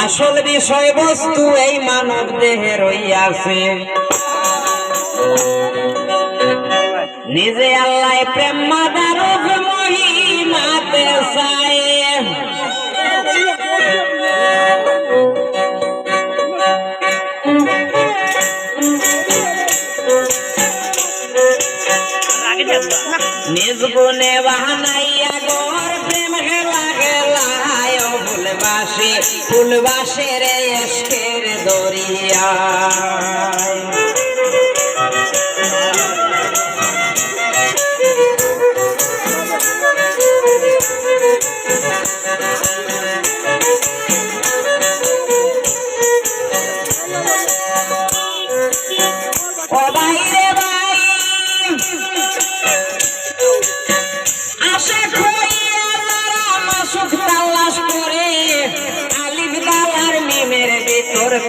আসল বিষয়বস্তু এই মানব দেহে রইয়াছে। নিজে আল্লাহ প্রেম মাদারুফ মহিমাতে চায়। নিজ গুণে বাহানাইয়া গোর প্রেম খেলা খেলায় ফুলবাসে ফুলবাসের এসকের দরিয়া।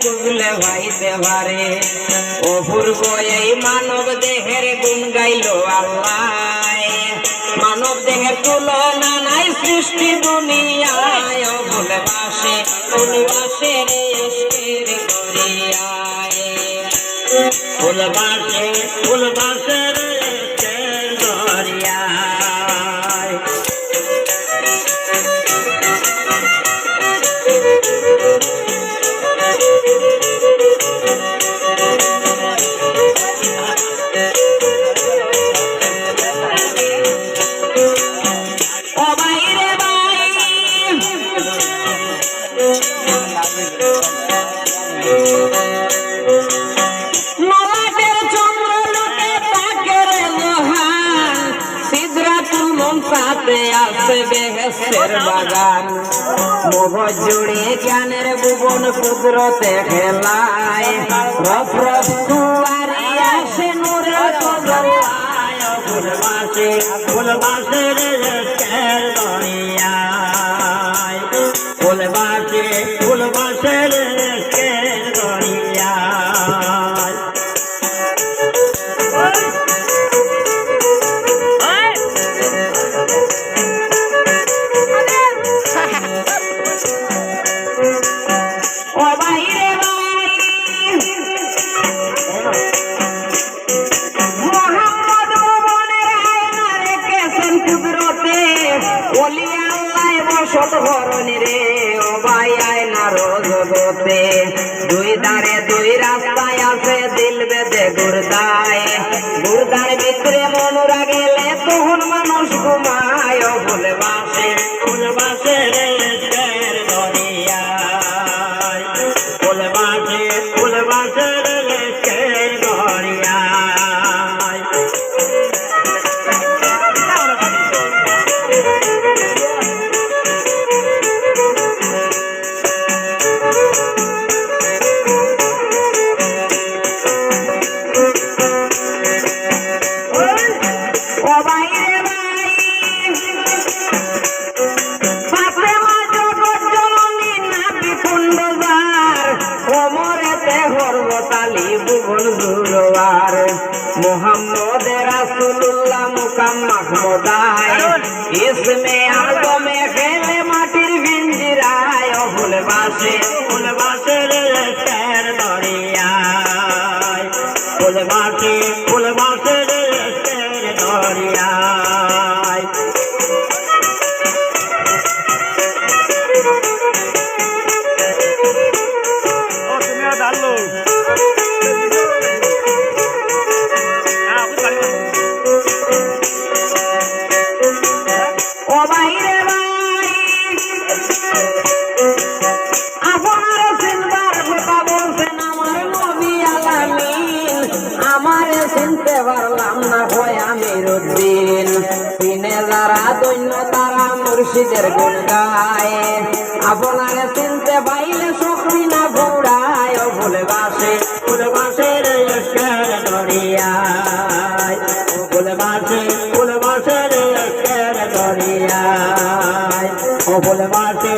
খুঁজলে ভাইতে পারে অপূর্ব এই মানব দেহের গুণ গাইল আল্লাহ। মানব দেহের তুলনা নাই সৃষ্টি দুনিয়ায়। ফুলবাসে ফুলবাসের এসকের দরিয়ায়। ফুলবাসে ফুলবাসের এসকের দরিয়ায়। বাগান মোহজ জুড়ে জ্ঞানের ভুবন কুদরতে খেলায়। রফ রফ কুয়ারি আসে নূরে কদলায়। ফুলবাসে ফুলবাসের এসকের দরিয়ায়। ফুলবাসে ফুলবাসের এসকের দরিয়ায়। দুই ধারে দুই রাস্তায় আছে দিল বেঁধে গুরদায়। গুরদার ভিতরে মনুরা গেলে তখন মানুষ ঘুমায়। ফুলবাসে ফুলবাসের এসকের দরিয়ায়। ফুলবাসে ফুলবাসের এসকের দরিয়ায়। मोहम्मद रसूलुल्लाह मुकाम महमूदाय। इसमें आदमे खेले माटिर पिंजराय। ফুলবাসে ফুলবাসের এসকের দরিয়ায়। ফুলবাসে ফুলবাসের এসকের দরিয়ায়। চিনতে পারলাম না ভয় আমির উদ্দিন। চিনে যারা দৈন্য তারা মুর্শিদের গুণ গায়। আপনারে চিনতে পাইলে শক্তি না ঘুরায়। ফুলবাসে ফুলবাসের এসকের দরিয়ায়। ফুলবাসে ফুলবাসের এসকের দরিয়ায়। ফুলবাসে